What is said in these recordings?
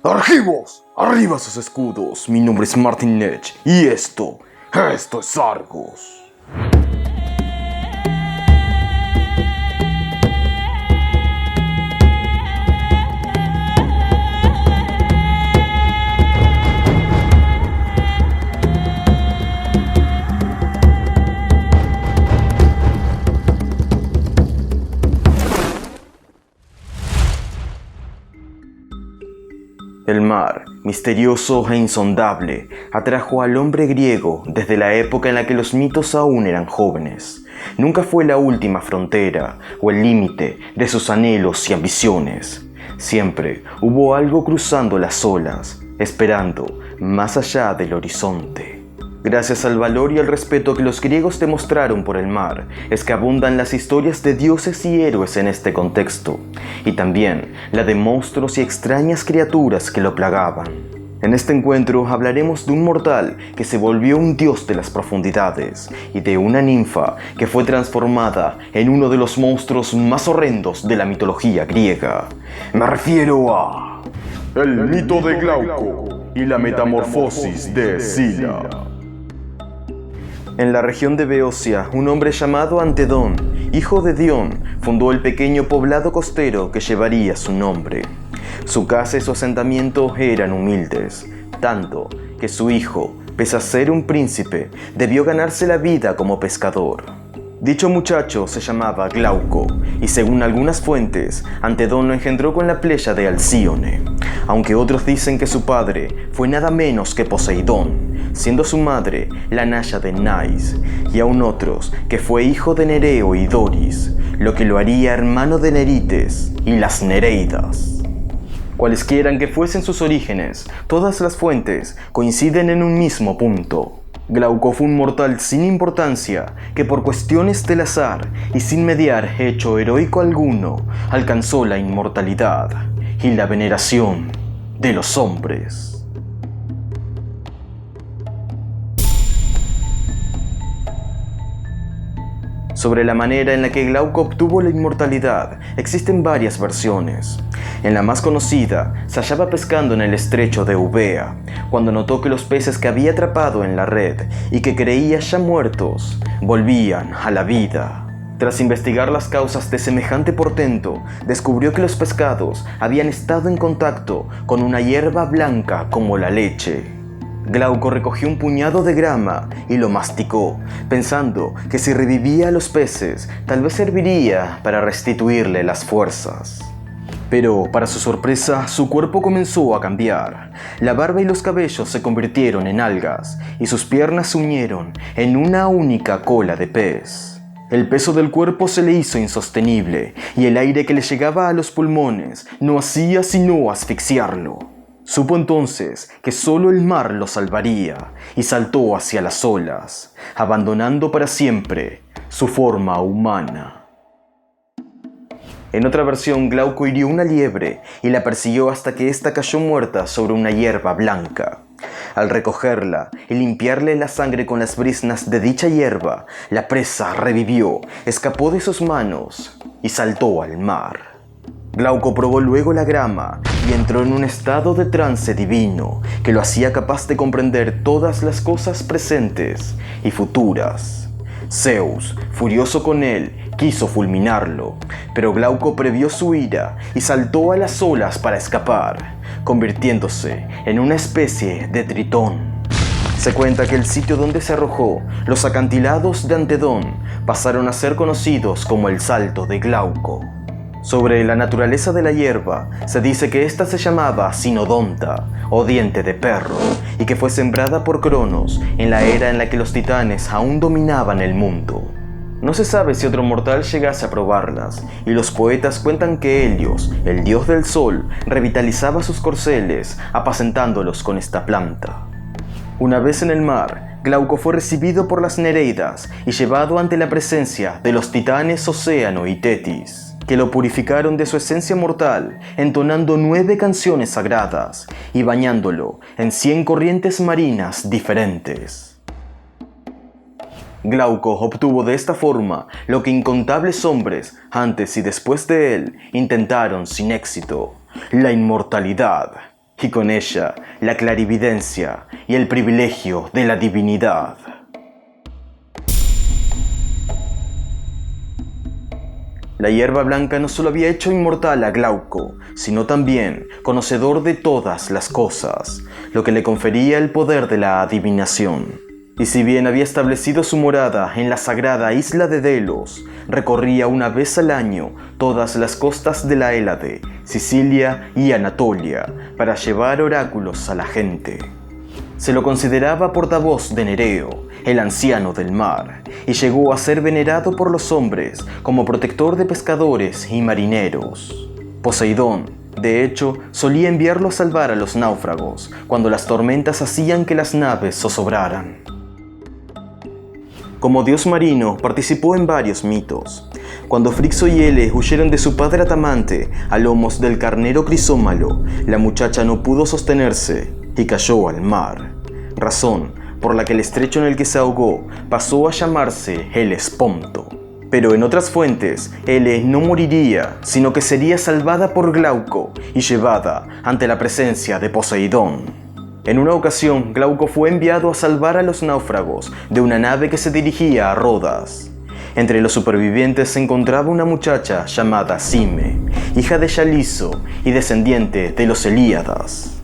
¡Argivos! ¡Arriba sus escudos! Mi nombre es Martin Nech y esto es Argos. El mar, misterioso e insondable, atrajo al hombre griego desde la época en la que los mitos aún eran jóvenes. Nunca fue la última frontera o el límite de sus anhelos y ambiciones. Siempre hubo algo cruzando las olas, esperando más allá del horizonte. Gracias al valor y al respeto que los griegos demostraron por el mar, es que abundan las historias de dioses y héroes en este contexto, y también la de monstruos y extrañas criaturas que lo plagaban. En este encuentro hablaremos de un mortal que se volvió un dios de las profundidades, y de una ninfa que fue transformada en uno de los monstruos más horrendos de la mitología griega. Me refiero a... el mito de Glauco y la metamorfosis de Escila. En la región de Beocia, un hombre llamado Antedón, hijo de Dión, fundó el pequeño poblado costero que llevaría su nombre. Su casa y su asentamiento eran humildes, tanto que su hijo, pese a ser un príncipe, debió ganarse la vida como pescador. Dicho muchacho se llamaba Glauco, y según algunas fuentes, Antedón lo engendró con la Pléyade Alcíone, aunque otros dicen que su padre fue nada menos que Poseidón, siendo su madre la náyade Nais, y aún otros que fue hijo de Nereo y Doris, lo que lo haría hermano de Nerites y las Nereidas. Cualesquieran que fuesen sus orígenes, todas las fuentes coinciden en un mismo punto. Glauco fue un mortal sin importancia que por cuestiones del azar y sin mediar hecho heroico alguno, alcanzó la inmortalidad y la veneración de los hombres. Sobre la manera en la que Glauco obtuvo la inmortalidad, existen varias versiones. En la más conocida, se hallaba pescando en el estrecho de Eubea, cuando notó que los peces que había atrapado en la red y que creía ya muertos, volvían a la vida. Tras investigar las causas de semejante portento, descubrió que los pescados habían estado en contacto con una hierba blanca como la leche. Glauco recogió un puñado de grama y lo masticó, pensando que si revivía a los peces, tal vez serviría para restituirle las fuerzas. Pero, para su sorpresa, su cuerpo comenzó a cambiar. La barba y los cabellos se convirtieron en algas, y sus piernas se unieron en una única cola de pez. El peso del cuerpo se le hizo insostenible, y el aire que le llegaba a los pulmones no hacía sino asfixiarlo. Supo entonces que solo el mar lo salvaría y saltó hacia las olas, abandonando para siempre su forma humana. En otra versión, Glauco hirió una liebre y la persiguió hasta que ésta cayó muerta sobre una hierba blanca. Al recogerla y limpiarle la sangre con las briznas de dicha hierba, la presa revivió, escapó de sus manos y saltó al mar. Glauco probó luego la grama y entró en un estado de trance divino que lo hacía capaz de comprender todas las cosas presentes y futuras. Zeus, furioso con él, quiso fulminarlo, pero Glauco previó su ira y saltó a las olas para escapar, convirtiéndose en una especie de tritón. Se cuenta que el sitio donde se arrojó, los acantilados de Antedón, pasaron a ser conocidos como el Salto de Glauco. Sobre la naturaleza de la hierba, se dice que ésta se llamaba Sinodonta, o diente de perro, y que fue sembrada por Cronos en la era en la que los titanes aún dominaban el mundo. No se sabe si otro mortal llegase a probarlas, y los poetas cuentan que Helios, el dios del sol, revitalizaba sus corceles, apacentándolos con esta planta. Una vez en el mar, Glauco fue recibido por las Nereidas y llevado ante la presencia de los titanes Océano y Tetis, que lo purificaron de su esencia mortal, entonando 9 canciones sagradas y bañándolo en 100 corrientes marinas diferentes. Glauco obtuvo de esta forma lo que incontables hombres, antes y después de él, intentaron sin éxito: la inmortalidad y con ella la clarividencia y el privilegio de la divinidad. La hierba blanca no solo había hecho inmortal a Glauco, sino también conocedor de todas las cosas, lo que le confería el poder de la adivinación. Y si bien había establecido su morada en la sagrada isla de Delos, recorría una vez al año todas las costas de la Hélade, Sicilia y Anatolia, para llevar oráculos a la gente. Se lo consideraba portavoz de Nereo, el anciano del mar, y llegó a ser venerado por los hombres como protector de pescadores y marineros. Poseidón, de hecho, solía enviarlo a salvar a los náufragos cuando las tormentas hacían que las naves zozobraran. Como dios marino, participó en varios mitos. Cuando Frixo y Hele huyeron de su padre Atamante a lomos del carnero Crisómalo, la muchacha no pudo sostenerse y cayó al mar, razón por la que el estrecho en el que se ahogó pasó a llamarse Helesponto. Pero en otras fuentes, Hele no moriría, sino que sería salvada por Glauco y llevada ante la presencia de Poseidón. En una ocasión, Glauco fue enviado a salvar a los náufragos de una nave que se dirigía a Rodas. Entre los supervivientes se encontraba una muchacha llamada Cime, hija de Yaliso y descendiente de los Helíadas.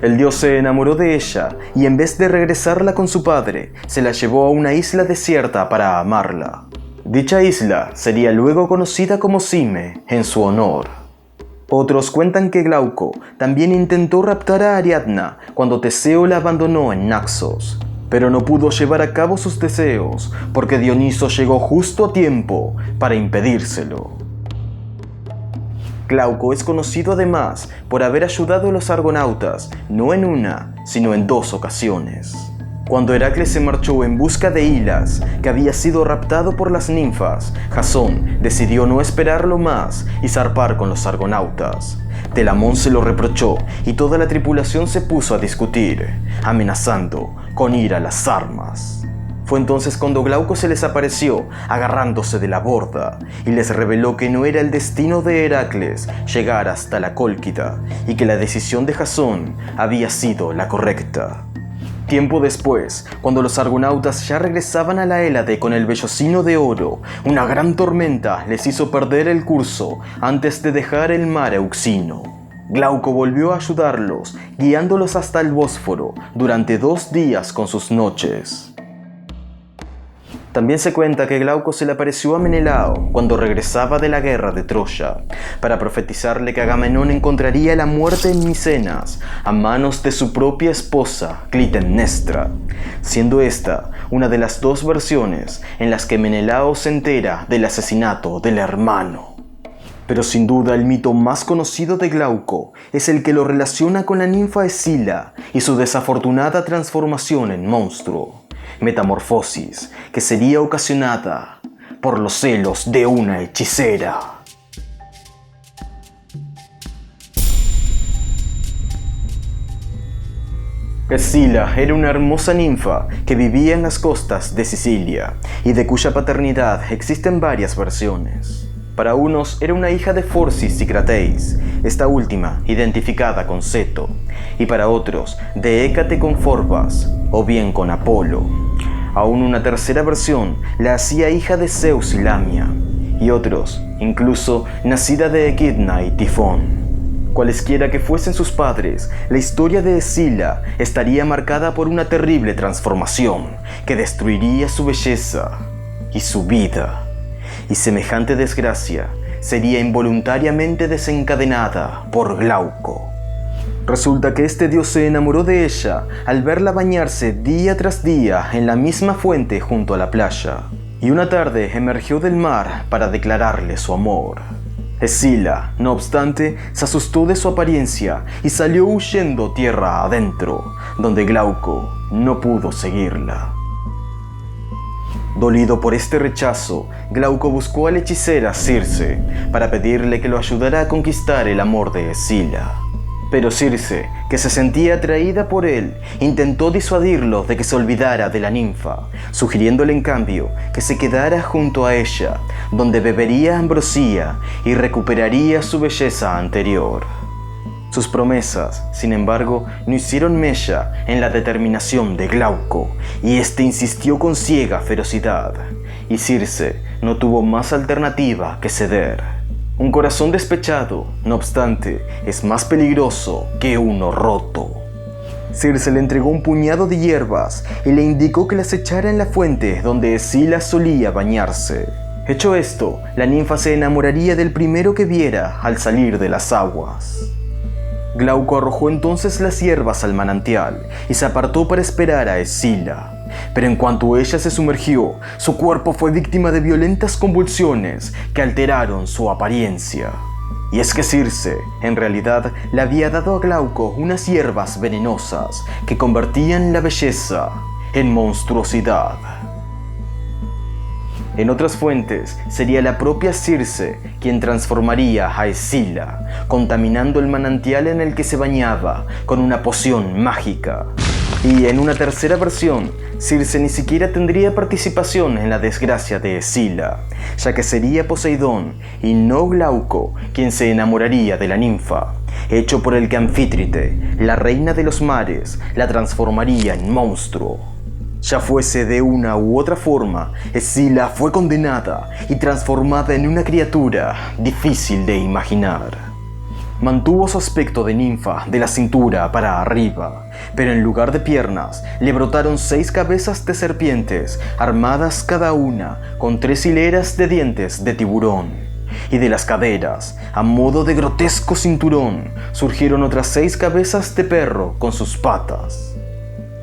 El dios se enamoró de ella y en vez de regresarla con su padre, se la llevó a una isla desierta para amarla. Dicha isla sería luego conocida como Cime en su honor. Otros cuentan que Glauco también intentó raptar a Ariadna cuando Teseo la abandonó en Naxos, pero no pudo llevar a cabo sus deseos porque Dioniso llegó justo a tiempo para impedírselo. Glauco es conocido además por haber ayudado a los argonautas no en una, sino en 2 ocasiones. Cuando Heracles se marchó en busca de Hilas, que había sido raptado por las ninfas, Jasón decidió no esperarlo más y zarpar con los argonautas. Telamón se lo reprochó y toda la tripulación se puso a discutir, amenazando con ir a las armas. Fue entonces cuando Glauco se les apareció, agarrándose de la borda, y les reveló que no era el destino de Heracles llegar hasta la Cólquida, y que la decisión de Jasón había sido la correcta. Tiempo después, cuando los argonautas ya regresaban a la Hélade con el vellocino de oro, una gran tormenta les hizo perder el curso antes de dejar el mar Euxino. Glauco volvió a ayudarlos, guiándolos hasta el Bósforo durante 2 días con sus noches. También se cuenta que Glauco se le apareció a Menelao cuando regresaba de la guerra de Troya, para profetizarle que Agamenón encontraría la muerte en Micenas a manos de su propia esposa, Clitemnestra, siendo esta una de las 2 versiones en las que Menelao se entera del asesinato del hermano. Pero sin duda el mito más conocido de Glauco es el que lo relaciona con la ninfa Escila y su desafortunada transformación en monstruo, metamorfosis que sería ocasionada por los celos de una hechicera. Escila era una hermosa ninfa que vivía en las costas de Sicilia y de cuya paternidad existen varias versiones. Para unos era una hija de Forcis y Crateis, esta última identificada con Ceto, y para otros de Hécate con Forbas, o bien con Apolo. Aún una tercera versión la hacía hija de Zeus y Lamia, y otros, incluso, nacida de Equidna y Tifón. Cualesquiera que fuesen sus padres, la historia de Escila estaría marcada por una terrible transformación que destruiría su belleza y su vida. Y semejante desgracia sería involuntariamente desencadenada por Glauco. Resulta que este dios se enamoró de ella al verla bañarse día tras día en la misma fuente junto a la playa, y una tarde emergió del mar para declararle su amor. Escila, no obstante, se asustó de su apariencia y salió huyendo tierra adentro, donde Glauco no pudo seguirla. Dolido por este rechazo, Glauco buscó a la hechicera Circe para pedirle que lo ayudara a conquistar el amor de Escila. Pero Circe, que se sentía atraída por él, intentó disuadirlo de que se olvidara de la ninfa, sugiriéndole en cambio que se quedara junto a ella, donde bebería ambrosía y recuperaría su belleza anterior. Sus promesas, sin embargo, no hicieron mella en la determinación de Glauco, y éste insistió con ciega ferocidad, y Circe no tuvo más alternativa que ceder. Un corazón despechado, no obstante, es más peligroso que uno roto. Circe le entregó un puñado de hierbas y le indicó que las echara en la fuente donde Escila solía bañarse. Hecho esto, la ninfa se enamoraría del primero que viera al salir de las aguas. Glauco arrojó entonces las hierbas al manantial y se apartó para esperar a Escila. Pero en cuanto ella se sumergió, su cuerpo fue víctima de violentas convulsiones que alteraron su apariencia. Y es que Circe, en realidad, le había dado a Glauco unas hierbas venenosas que convertían la belleza en monstruosidad. En otras fuentes, sería la propia Circe quien transformaría a Escila, contaminando el manantial en el que se bañaba con una poción mágica. Y en una tercera versión, Circe ni siquiera tendría participación en la desgracia de Escila, ya que sería Poseidón y no Glauco quien se enamoraría de la ninfa, hecho por el que Anfítrite, la reina de los mares, la transformaría en monstruo. Ya fuese de una u otra forma, Escila fue condenada y transformada en una criatura difícil de imaginar. Mantuvo su aspecto de ninfa de la cintura para arriba, pero en lugar de piernas le brotaron 6 cabezas de serpientes, armadas cada una con 3 hileras de dientes de tiburón. Y de las caderas, a modo de grotesco cinturón, surgieron otras 6 cabezas de perro con sus patas.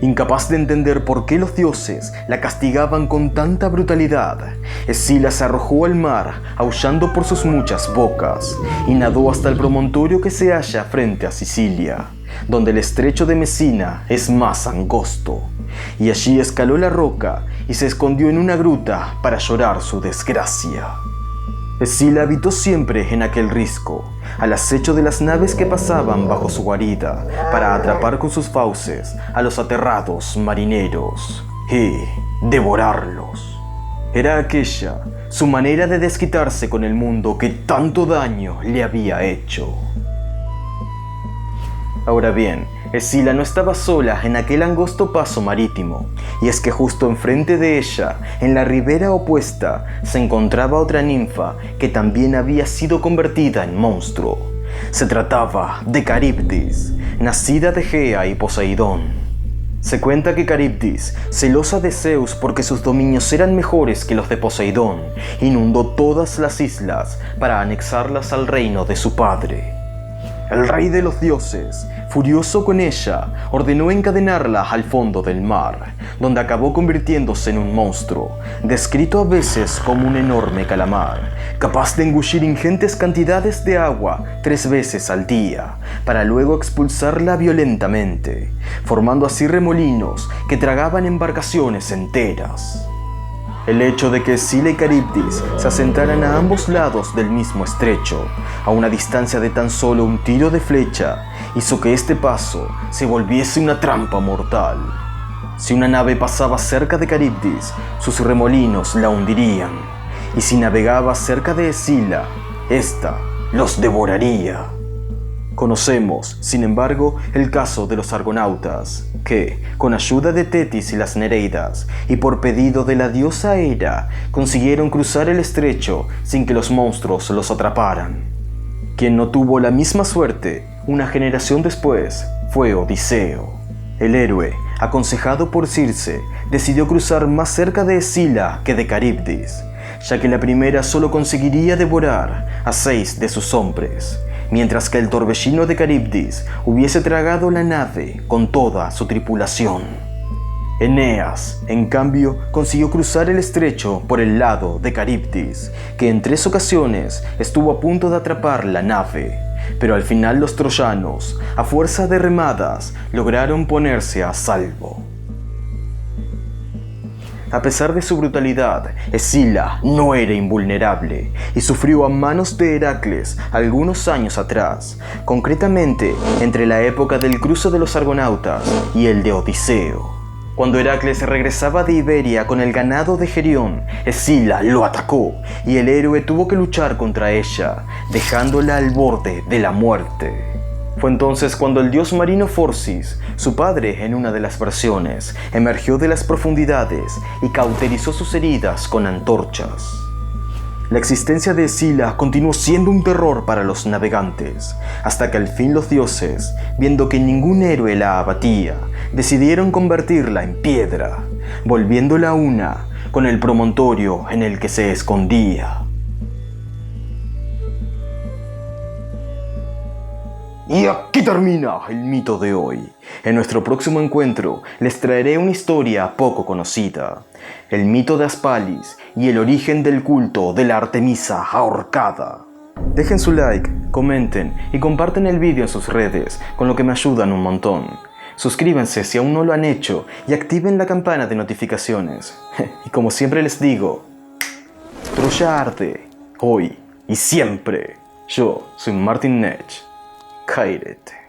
Incapaz de entender por qué los dioses la castigaban con tanta brutalidad, Escila se arrojó al mar, aullando por sus muchas bocas, y nadó hasta el promontorio que se halla frente a Sicilia, donde el estrecho de Mesina es más angosto, y allí escaló la roca y se escondió en una gruta para llorar su desgracia. Escila habitó siempre en aquel risco, al acecho de las naves que pasaban bajo su guarida, para atrapar con sus fauces a los aterrados marineros y devorarlos. Era aquella su manera de desquitarse con el mundo que tanto daño le había hecho. Ahora bien, Escila no estaba sola en aquel angosto paso marítimo, y es que justo enfrente de ella, en la ribera opuesta, se encontraba otra ninfa que también había sido convertida en monstruo. Se trataba de Caribdis, nacida de Gea y Poseidón. Se cuenta que Caribdis, celosa de Zeus porque sus dominios eran mejores que los de Poseidón, inundó todas las islas para anexarlas al reino de su padre. El rey de los dioses, furioso con ella, ordenó encadenarla al fondo del mar, donde acabó convirtiéndose en un monstruo, descrito a veces como un enorme calamar, capaz de engullir ingentes cantidades de agua 3 veces al día, para luego expulsarla violentamente, formando así remolinos que tragaban embarcaciones enteras. El hecho de que Escila y Caribdis se asentaran a ambos lados del mismo estrecho, a una distancia de tan solo un tiro de flecha, hizo que este paso se volviese una trampa mortal. Si una nave pasaba cerca de Caribdis, sus remolinos la hundirían, y si navegaba cerca de Escila, ésta los devoraría. Conocemos, sin embargo, el caso de los argonautas, que, con ayuda de Tetis y las Nereidas, y por pedido de la diosa Hera, consiguieron cruzar el estrecho sin que los monstruos los atraparan. Quien no tuvo la misma suerte, una generación después, fue Odiseo. El héroe, aconsejado por Circe, decidió cruzar más cerca de Escila que de Caribdis, ya que la primera solo conseguiría devorar a 6 de sus hombres, mientras que el torbellino de Caribdis hubiese tragado la nave con toda su tripulación. Eneas, en cambio, consiguió cruzar el estrecho por el lado de Caribdis, que en 3 ocasiones estuvo a punto de atrapar la nave, pero al final los troyanos, a fuerza de remadas, lograron ponerse a salvo. A pesar de su brutalidad, Escila no era invulnerable y sufrió a manos de Heracles algunos años atrás, concretamente entre la época del cruce de los argonautas y el de Odiseo. Cuando Heracles regresaba de Iberia con el ganado de Gerión, Escila lo atacó y el héroe tuvo que luchar contra ella, dejándola al borde de la muerte. Fue entonces cuando el dios marino Forcis, su padre en una de las versiones, emergió de las profundidades y cauterizó sus heridas con antorchas. La existencia de Escila continuó siendo un terror para los navegantes, hasta que al fin los dioses, viendo que ningún héroe la abatía, decidieron convertirla en piedra, volviéndola una con el promontorio en el que se escondía. Y aquí termina el mito de hoy. En nuestro próximo encuentro les traeré una historia poco conocida, el mito de Aspalis y el origen del culto de la Artemisa ahorcada. Dejen su like, comenten y comparten el vídeo en sus redes, con lo que me ayudan un montón. Suscríbanse si aún no lo han hecho y activen la campana de notificaciones. Y como siempre les digo, Troya arde, hoy y siempre. Yo soy Martin Nech. Kairete.